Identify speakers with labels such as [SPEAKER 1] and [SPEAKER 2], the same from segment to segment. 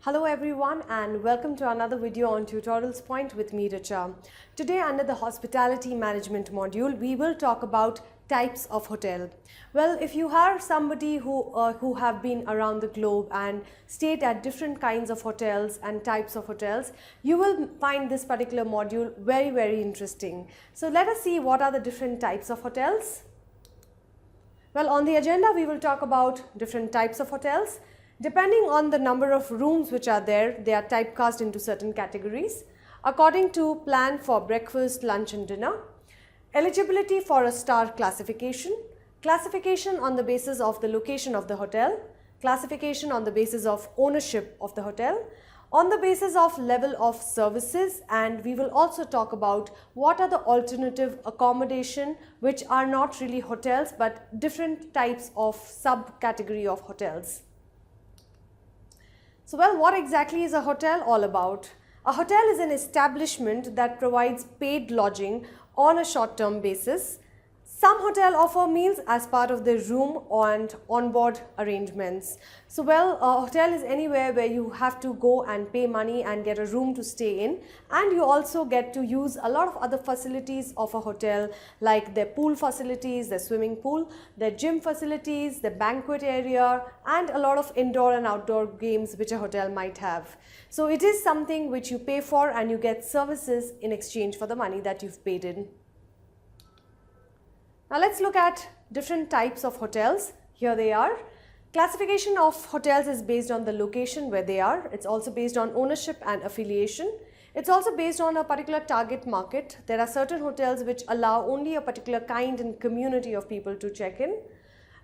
[SPEAKER 1] Hello everyone and welcome to another video on Tutorials Point with me, Richa. Today under the Hospitality Management module, we will talk about types of hotel. Well, if you are somebody who have been around the globe and stayed at different kinds of hotels and types of hotels, you will find this particular module very interesting. So let us see what are the different types of hotels. Well, on the agenda we will talk about different types of hotels. Depending on the number of rooms which are there, they are typecast into certain categories according to plan for breakfast, lunch and dinner, eligibility for a star classification, classification on the basis of the location of the hotel, classification on the basis of ownership of the hotel, on the basis of level of services, and we will also talk about what are the alternative accommodation which are not really hotels but different types of subcategory of hotels. So, well, what exactly is a hotel all about? A hotel is an establishment that provides paid lodging on a short-term basis. Some hotel offer meals as part of their room and on-board arrangements. So, well, a hotel is anywhere where you have to go and pay money and get a room to stay in, and you also get to use a lot of other facilities of a hotel like their pool facilities, their swimming pool, their gym facilities, the banquet area, and a lot of indoor and outdoor games which a hotel might have. So, it is something which you pay for and you get services in exchange for the money that you've paid in. Now let's look at different types of hotels. Here they are. Classification of hotels is based on the location where they are. It's also based on ownership and affiliation. It's also based on a particular target market. There are certain hotels which allow only a particular kind and community of people to check in.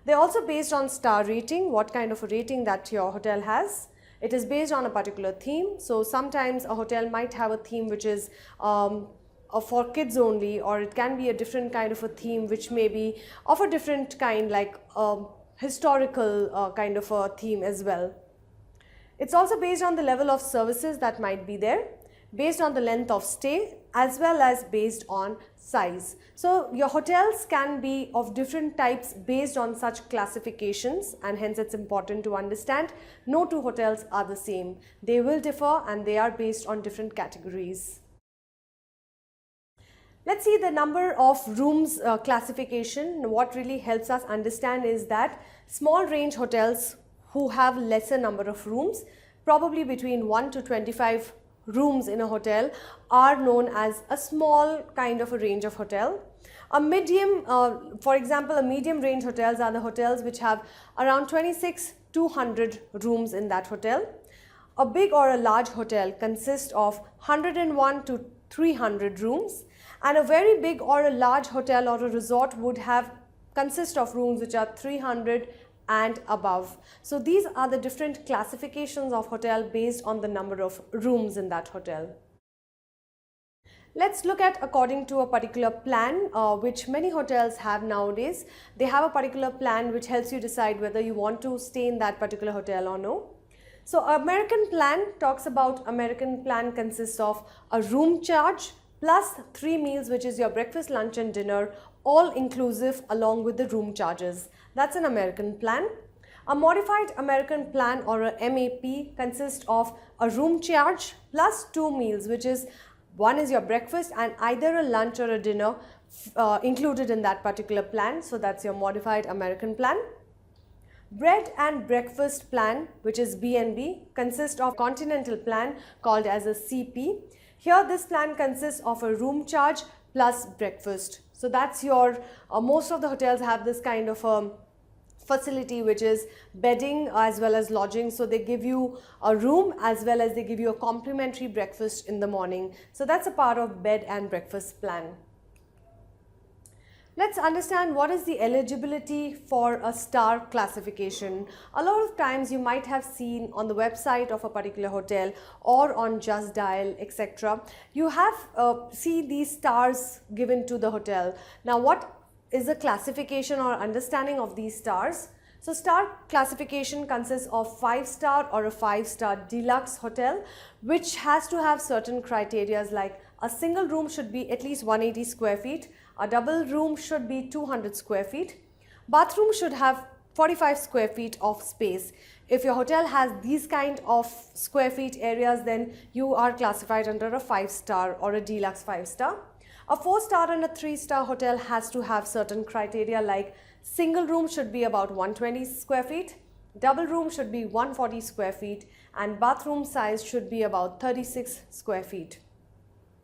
[SPEAKER 1] They're also based on star rating, what kind of a rating that your hotel has. It is based on a particular theme. So sometimes a hotel might have a theme which is for kids only, or it can be a different kind of a theme which may be of a different kind, like historical kind of a theme as well. It's also based on the level of services that might be there, based on the length of stay, as well as based on size. So your hotels can be of different types based on such classifications, and hence it's important to understand no two hotels are the same. They will differ and they are based on different categories. Let's see the number of rooms classification. What really helps us understand is that small range hotels who have lesser number of rooms, probably between 1 to 25 rooms in a hotel, are known as a small kind of a range of hotel. A medium, for example, a medium range hotels are the hotels which have around 26 to 100 rooms in that hotel. A big or a large hotel consists of 101 to 300 rooms. And a very big or a large hotel or a resort would consist of rooms which are 300 and above. So these are the different classifications of hotel based on the number of rooms in that hotel. Let's look at according to a particular plan which many hotels have nowadays. They have a particular plan which helps you decide whether you want to stay in that particular hotel or no. So American plan talks about, American plan consists of a room charge plus 3 meals, which is your breakfast, lunch and dinner, all inclusive along with the room charges. That's an American plan. A modified American plan, or a MAP, consists of a room charge plus 2 meals, which is one is your breakfast and either a lunch or a dinner included in that particular plan. So that's your modified American plan. Bread and breakfast plan, which is B&B, consists of continental plan called as a CP. Here this plan consists of a room charge plus breakfast. So that's your, most of the hotels have this kind of a facility which is bedding as well as lodging. So they give you a room as well as they give you a complimentary breakfast in the morning. So that's a part of bed and breakfast plan. Let's understand what is the eligibility for a star classification. A lot of times you might have seen on the website of a particular hotel or on Just Dial, etc. You have see these stars given to the hotel. Now what is the classification or understanding of these stars? So star classification consists of 5-star or a 5-star deluxe hotel, which has to have certain criteria like a single room should be at least 180 square feet, a double room should be 200 square feet, bathroom should have 45 square feet of space. If your hotel has these kind of square feet areas, then you are classified under a 5-star or a deluxe 5-star. A 4-star and a 3-star hotel has to have certain criteria, like single room should be about 120 square feet, double room should be 140 square feet, and bathroom size should be about 36 square feet.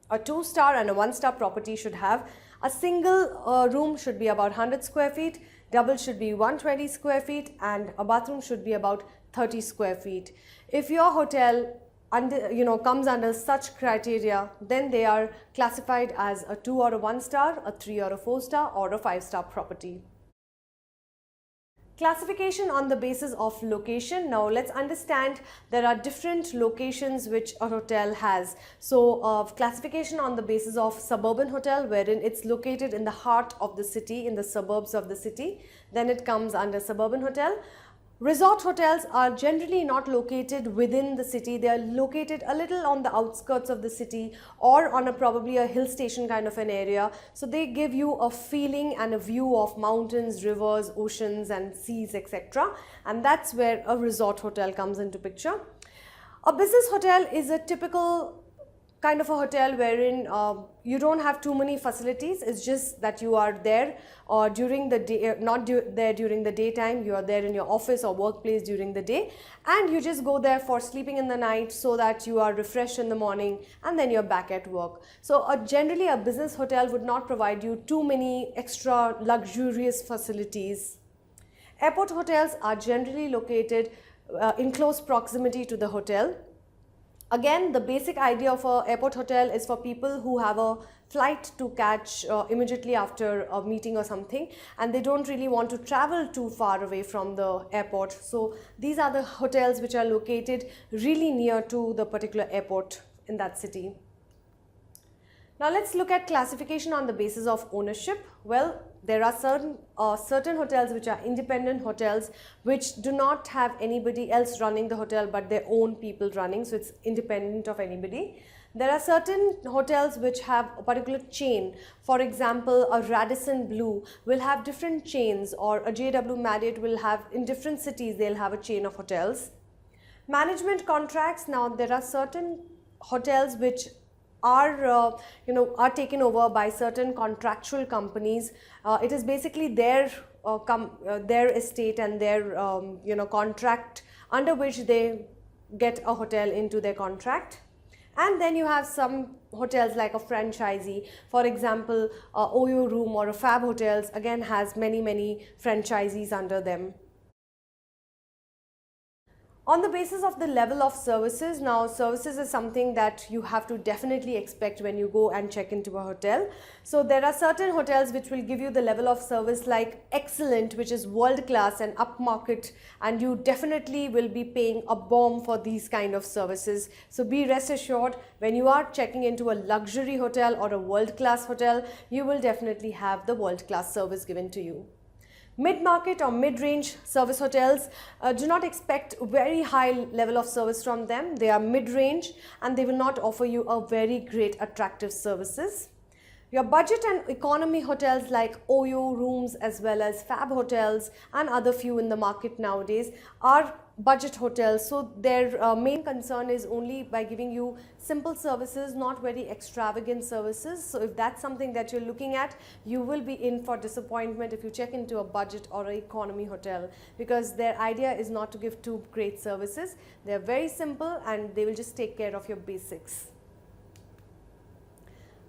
[SPEAKER 1] A 2-star and a 1-star property should have a single room should be about 100 square feet, double should be 120 square feet, and a bathroom should be about 30 square feet. If your hotel comes under such criteria, then they are classified as a 2 or a 1-star, a 3 or a 4-star, or a 5-star property. Classification on the basis of location. Now let's understand there are different locations which a hotel has. So classification on the basis of suburban hotel, wherein it's located in the heart of the city, in the suburbs of the city, then it comes under suburban hotel. Resort hotels are generally not located within the city. They are located a little on the outskirts of the city or on probably a hill station kind of an area. So they give you a feeling and a view of mountains, rivers, oceans and seas, etc. And that's where a resort hotel comes into picture. A business hotel is a typical kind of a hotel wherein you don't have too many facilities. It's just that you are there during the day, there during the daytime. You are there in your office or workplace during the day, and you just go there for sleeping in the night so that you are refreshed in the morning and then you're back at work. So generally a business hotel would not provide you too many extra luxurious facilities. Airport hotels are generally located in close proximity to the hotel. Again, the basic idea of an airport hotel is for people who have a flight to catch immediately after a meeting or something, and they don't really want to travel too far away from the airport. So these are the hotels which are located really near to the particular airport in that city. Now let's look at classification on the basis of ownership. Well, there are certain hotels which are independent hotels which do not have anybody else running the hotel but their own people running, so it's independent of anybody. There are certain hotels which have a particular chain. For example, a Radisson Blu will have different chains, or a JW Marriott will have, in different cities they'll have a chain of hotels. Management contracts. Now there are certain hotels which are taken over by certain contractual companies. It is basically their estate and their contract under which they get a hotel into their contract. And then you have some hotels like a franchisee. For example, Oyo Room or a Fab Hotels again has many franchisees under them. On the basis of the level of services, now services is something that you have to definitely expect when you go and check into a hotel. So there are certain hotels which will give you the level of service like excellent, which is world class and upmarket, and you definitely will be paying a bomb for these kind of services. So be rest assured, when you are checking into a luxury hotel or a world class hotel, you will definitely have the world class service given to you. Mid-market or mid-range service hotels, do not expect very high level of service from them. They are mid-range and they will not offer you a very great attractive services. Your budget and economy hotels like Oyo Rooms as well as Fab Hotels and other few in the market nowadays are budget hotels. So their main concern is only by giving you simple services, not very extravagant services. So if that's something that you're looking at, you will be in for disappointment if you check into a budget or an economy hotel, because their idea is not to give too great services. They're very simple and they will just take care of your basics.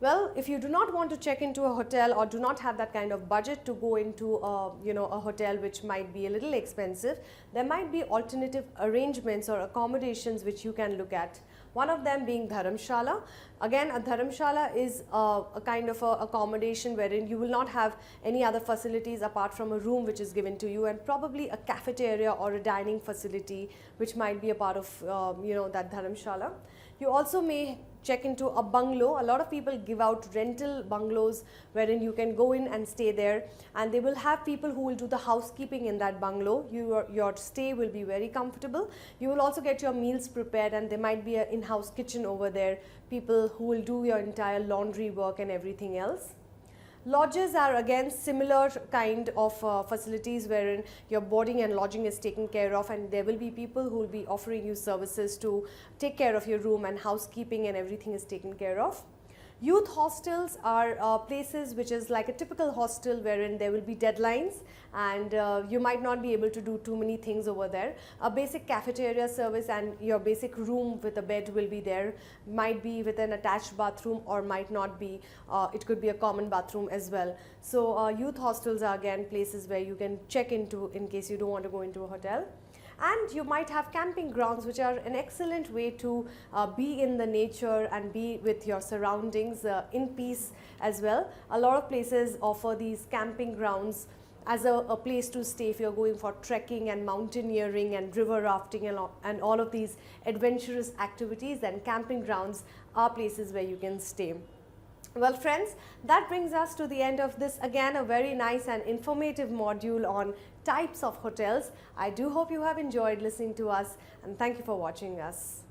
[SPEAKER 1] Well, if you do not want to check into a hotel or do not have that kind of budget to go into a hotel which might be a little expensive, there might be alternative arrangements or accommodations which you can look at. One of them being dharamshala. Again, a dharamshala is a kind of a accommodation wherein you will not have any other facilities apart from a room which is given to you, and probably a cafeteria or a dining facility which might be a part of that dharamshala. You also may check into a bungalow. A lot of people give out rental bungalows wherein you can go in and stay there, and they will have people who will do the housekeeping in that bungalow. Your stay will be very comfortable. You will also get your meals prepared, and there might be an in-house kitchen over there, people who will do your entire laundry work and everything else. Lodges are again similar kind of facilities wherein your boarding and lodging is taken care of, and there will be people who will be offering you services to take care of your room, and housekeeping and everything is taken care of. Youth hostels are places which is like a typical hostel wherein there will be deadlines, and you might not be able to do too many things over there. A basic cafeteria service and your basic room with a bed will be there, might be with an attached bathroom or might not be, it could be a common bathroom as well. So youth hostels are again places where you can check into in case you don't want to go into a hotel. And you might have camping grounds, which are an excellent way to be in the nature and be with your surroundings in peace as well. A lot of places offer these camping grounds as a place to stay if you're going for trekking and mountaineering and river rafting and all of these adventurous activities. Then camping grounds are places where you can stay. Well friends, that brings us to the end of this, again a very nice and informative module on types of hotels. I do hope you have enjoyed listening to us, and thank you for watching us.